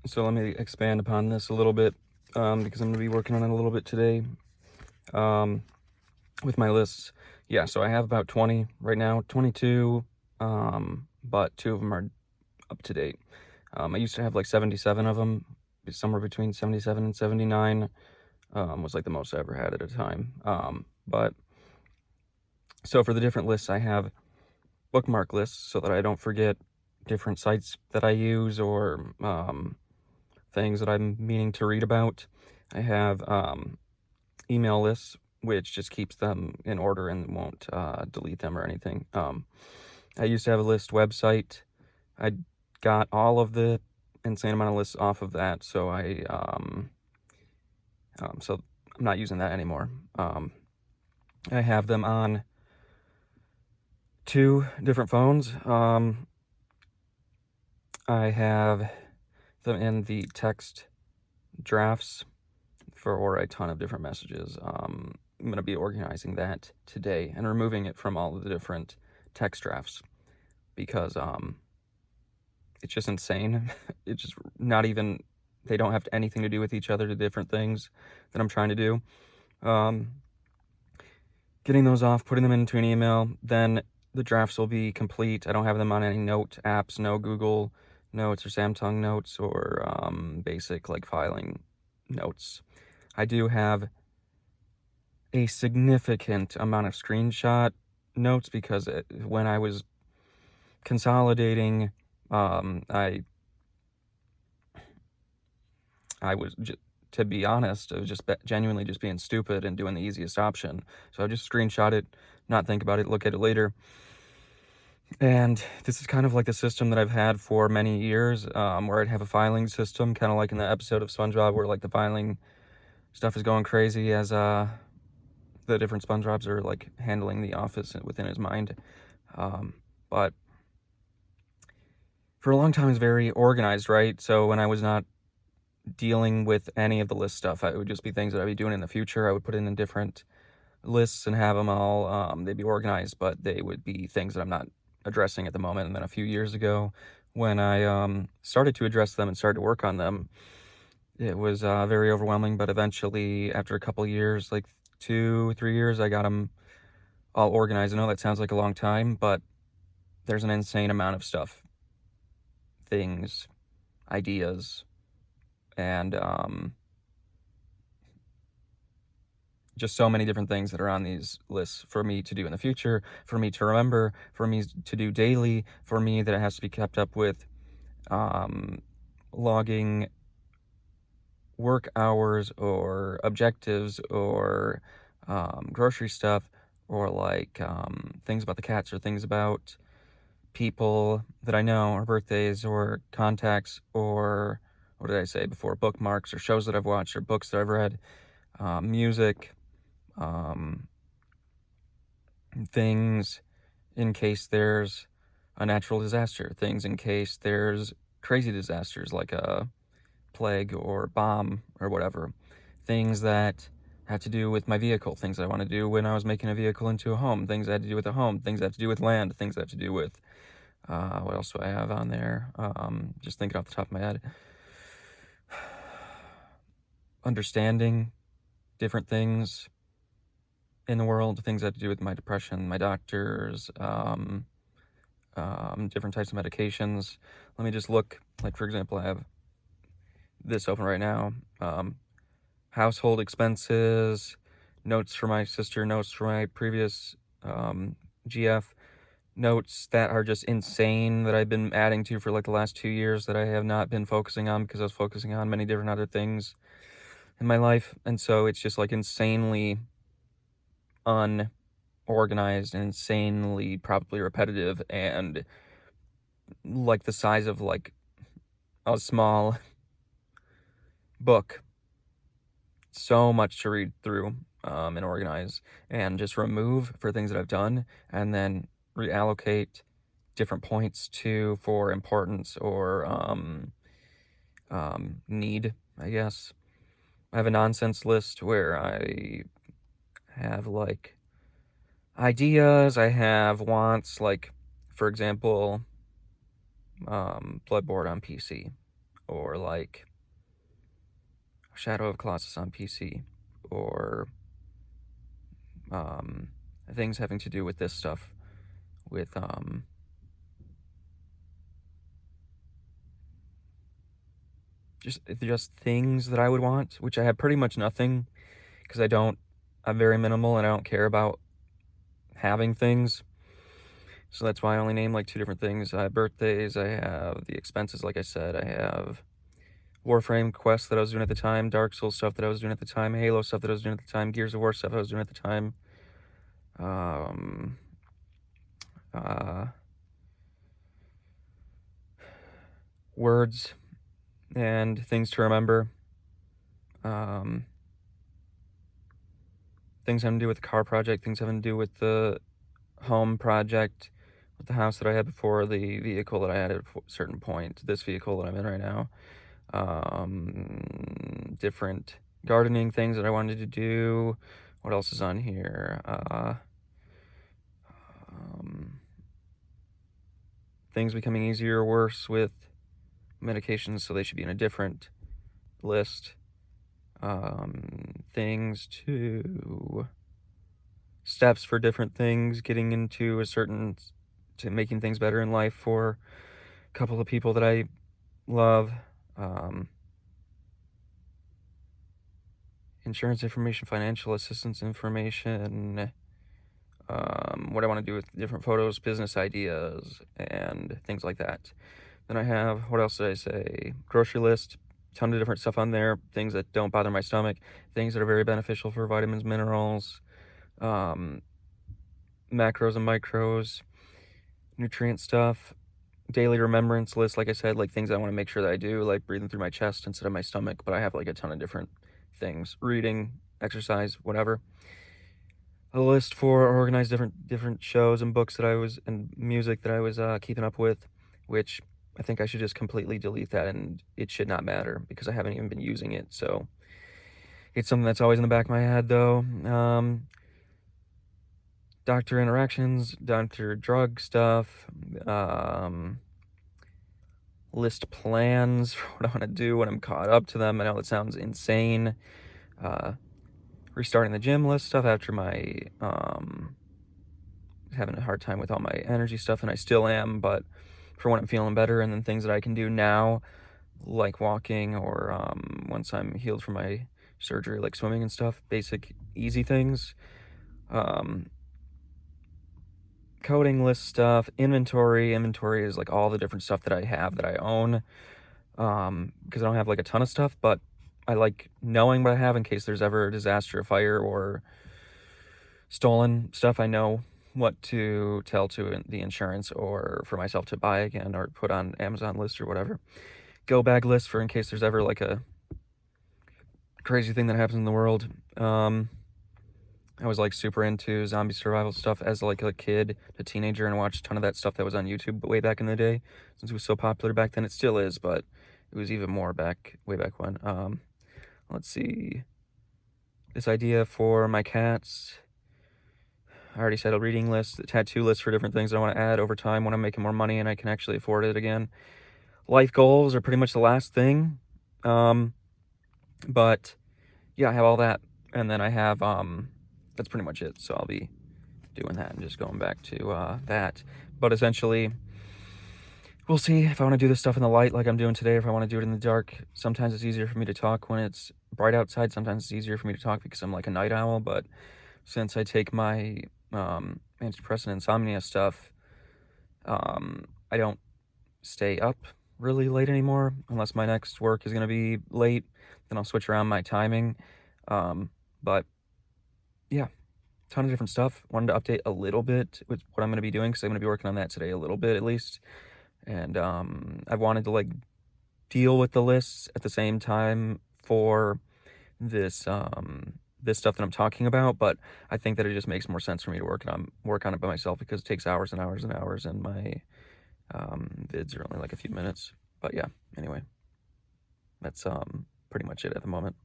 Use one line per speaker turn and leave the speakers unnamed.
So let me expand upon this a little bit, because I'm going to be working on it a little bit today, um, with my lists. Yeah, so I have about 20 right now, 22, but 2 of them are up to date. I used to have like 77 of them, somewhere between 77 and 79, was like the most I ever had at a time. But so for the different lists, I have bookmark lists so that I don't forget different sites that I use or, things that I'm meaning to read about. I have email lists, which just keeps them in order and won't delete them or anything. I used to have a list website. I got all of the insane amount of lists off of that, so so I'm not using that anymore. I have them on 2 different phones. I have them in the text drafts for a ton of different messages. I'm going to be organizing that today and removing it from all of the different text drafts because it's just insane. It's just not even, they don't have anything to do with each other, the different things that I'm trying to do. Getting those off, putting them into an email, then the drafts will be complete. I don't have them on any note apps, no Google Notes or Samsung Notes or basic like filing notes. I do have a significant amount of screenshot notes because when I was consolidating, I was just, to be honest, I was just genuinely just being stupid and doing the easiest option. So I just screenshot it, not think about it, look at it later. And this is kind of like the system that I've had for many years, where I'd have a filing system, kind of like in the episode of SpongeBob where like the filing stuff is going crazy as the different SpongeBobs are like handling the office within his mind. But for a long time, it's very organized, right? So when I was not dealing with any of the list stuff, it would just be things that I'd be doing in the future. I would put in different lists and have them all, they'd be organized, but they would be things that I'm not addressing at the moment. And then a few years ago, when I started to address them and started to work on them, it was very overwhelming. But eventually, after a couple years, like 2-3 years, I got them all organized. I know that sounds like a long time, but there's an insane amount of stuff, things, ideas, and just so many different things that are on these lists for me to do in the future, for me to remember, for me to do daily, for me that it has to be kept up with, logging work hours or objectives or grocery stuff or like things about the cats or things about people that I know or birthdays or contacts or what did I say before, bookmarks or shows that I've watched or books that I've read, music, things in case there's a natural disaster, things in case there's crazy disasters like a plague or bomb or whatever, things that have to do with my vehicle, things that I want to do when I was making a vehicle into a home, things that had to do with a home, things that have to do with land, things that have to do with, what else do I have on there? Just thinking off the top of my head. Understanding different things in the world, things that have to do with my depression, my doctors, different types of medications. Let me just look, like for example, I have this open right now. Household expenses, notes for my sister, notes for my previous GF, notes that are just insane that I've been adding to for like the last 2 years that I have not been focusing on because I was focusing on many different other things in my life. And so it's just like insanely unorganized and insanely probably repetitive and like the size of like a small book. So much to read through and organize and just remove for things that I've done and then reallocate different points to for importance or need, I guess. I have a nonsense list where I have like ideas, I have wants, like for example, Bloodborne on PC or like Shadow of Colossus on PC, or things having to do with this stuff, with just things that I would want, which I have pretty much nothing, because I'm very minimal and I don't care about having things. So that's why I only name like 2 different things. I have birthdays, I have the expenses, like I said, I have Warframe quests that I was doing at the time, Dark Souls stuff that I was doing at the time, Halo stuff that I was doing at the time, Gears of War stuff I was doing at the time, words and things to remember, things having to do with the car project, things having to do with the home project, with the house that I had before, the vehicle that I had at a certain point, this vehicle that I'm in right now, different gardening things that I wanted to do. What else is on here? Things becoming easier or worse with medications, so they should be in a different list. Things to steps for different things, getting into to making things better in life for a couple of people that I love. Insurance information, financial assistance information, what I want to do with different photos, business ideas, and things like that. Then I have, what else did I say? Grocery list, ton of different stuff on there, things that don't bother my stomach, things that are very beneficial for vitamins, minerals, macros and micros, nutrient stuff, daily remembrance list, like I said, like things I want to make sure that I do, like breathing through my chest instead of my stomach, but I have like a ton of different things, reading, exercise, whatever. A list for organized different shows and books and music that I was keeping up with, which I think I should just completely delete that, and it should not matter because I haven't even been using it. So it's something that's always in the back of my head, though. Doctor interactions, doctor drug stuff, list plans for what I want to do when I'm caught up to them. I know that sounds insane. Restarting the gym list stuff after my having a hard time with all my energy stuff, and I still am, but for when I'm feeling better, and then things that I can do now, like walking, or once I'm healed from my surgery, like swimming and stuff, basic easy things. Coding list stuff, inventory is like all the different stuff that I have that I own, because I don't have like a ton of stuff, but I like knowing what I have in case there's ever a disaster, a fire, or stolen stuff. I know what to tell to the insurance, or for myself to buy again, or put on Amazon list or whatever. Go bag list for in case there's ever like a crazy thing that happens in the world. I was like super into zombie survival stuff as like a kid, a teenager, and watched a ton of that stuff that was on YouTube way back in the day, since it was so popular back then. It still is, but it was even more way back when. Let's see. This idea for my cats. I already said a reading list, a tattoo list for different things that I want to add over time when I'm making more money and I can actually afford it again. Life goals are pretty much the last thing. But yeah, I have all that. And then I have, that's pretty much it. So I'll be doing that and just going back to that. But essentially, we'll see if I want to do this stuff in the light like I'm doing today, or if I want to do it in the dark. Sometimes it's easier for me to talk when it's bright outside. Sometimes it's easier for me to talk because I'm like a night owl. But since I take my antidepressant insomnia stuff, I don't stay up really late anymore unless my next work is going to be late. Then I'll switch around my timing. But yeah, ton of different stuff. Wanted to update a little bit with what I'm going to be doing, because I'm going to be working on that today a little bit at least. And I wanted to like deal with the lists at the same time for this this stuff that I'm talking about, but I think that it just makes more sense for me to work on it by myself, because it takes hours and hours and hours, and my vids are only like a few minutes. But yeah, anyway, that's pretty much it at the moment.